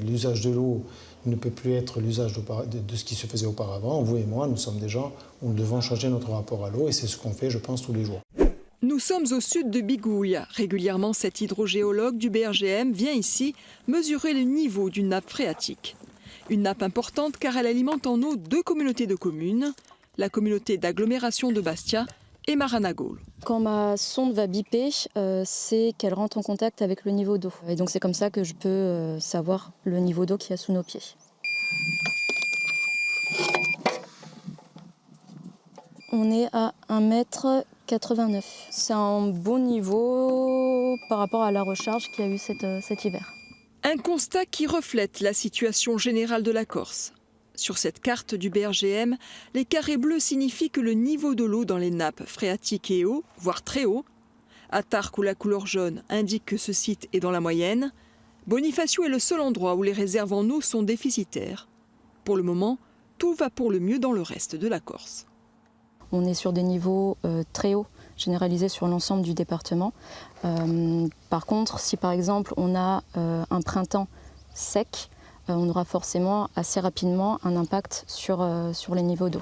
l'usage de l'eau ne peut plus être l'usage de ce qui se faisait auparavant. Vous et moi, nous sommes des gens où nous devons changer notre rapport à l'eau et c'est ce qu'on fait, je pense, tous les jours. Nous sommes au sud de Bigouille. Régulièrement, cet hydrogéologue du BRGM vient ici mesurer le niveau d'une nappe phréatique. Une nappe importante car elle alimente en eau 2 communautés de communes, la communauté d'agglomération de Bastia et Maranagol. Quand ma sonde va biper, c'est qu'elle rentre en contact avec le niveau d'eau. Et donc c'est comme ça que je peux savoir le niveau d'eau qu'il y a sous nos pieds. On est à 1,89 m. C'est un bon niveau par rapport à la recharge qu'il y a eu cet hiver. Un constat qui reflète la situation générale de la Corse. Sur cette carte du BRGM, les carrés bleus signifient que le niveau de l'eau dans les nappes phréatiques est haut, voire très haut. À Tarque, où la couleur jaune indique que ce site est dans la moyenne, Bonifacio est le seul endroit où les réserves en eau sont déficitaires. Pour le moment, tout va pour le mieux dans le reste de la Corse. On est sur des niveaux très hauts, généralisés sur l'ensemble du département. Par contre, si par exemple on a un printemps sec, on aura forcément assez rapidement un impact sur les niveaux d'eau.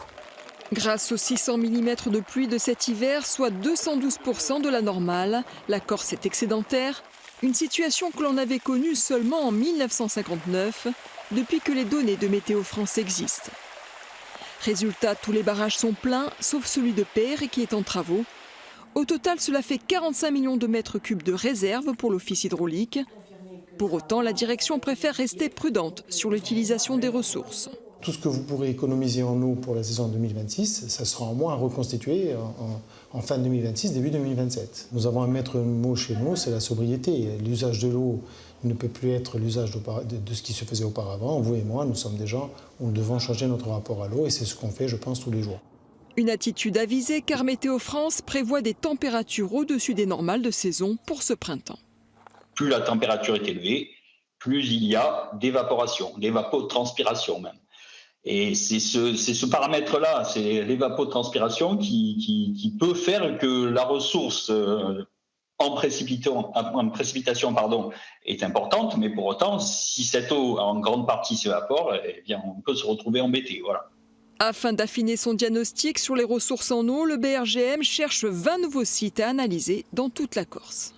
Grâce aux 600 mm de pluie de cet hiver, soit 212% de la normale, la Corse est excédentaire, une situation que l'on avait connue seulement en 1959, depuis que les données de Météo France existent. Résultat, tous les barrages sont pleins, sauf celui de Peyre qui est en travaux. Au total, cela fait 45 millions de mètres cubes de réserve pour l'office hydraulique. Pour autant, la direction préfère rester prudente sur l'utilisation des ressources. Tout ce que vous pourrez économiser en eau pour la saison 2026, ça sera en moins à reconstituer en fin 2026, début 2027. Nous avons un maître mot chez nous, c'est la sobriété. L'usage de l'eau ne peut plus être l'usage de ce qui se faisait auparavant. Vous et moi, nous sommes des gens où nous devons changer notre rapport à l'eau et c'est ce qu'on fait, je pense, tous les jours. Une attitude avisée car Météo France prévoit des températures au-dessus des normales de saison pour ce printemps. Plus la température est élevée, plus il y a d'évaporation, d'évapotranspiration même. Et c'est ce paramètre-là, c'est l'évapotranspiration qui peut faire que la ressource en précipitation est importante, mais pour autant, si cette eau en grande partie s'évapore, eh bien, on peut se retrouver embêté. Voilà. Afin d'affiner son diagnostic sur les ressources en eau, le BRGM cherche 20 nouveaux sites à analyser dans toute la Corse.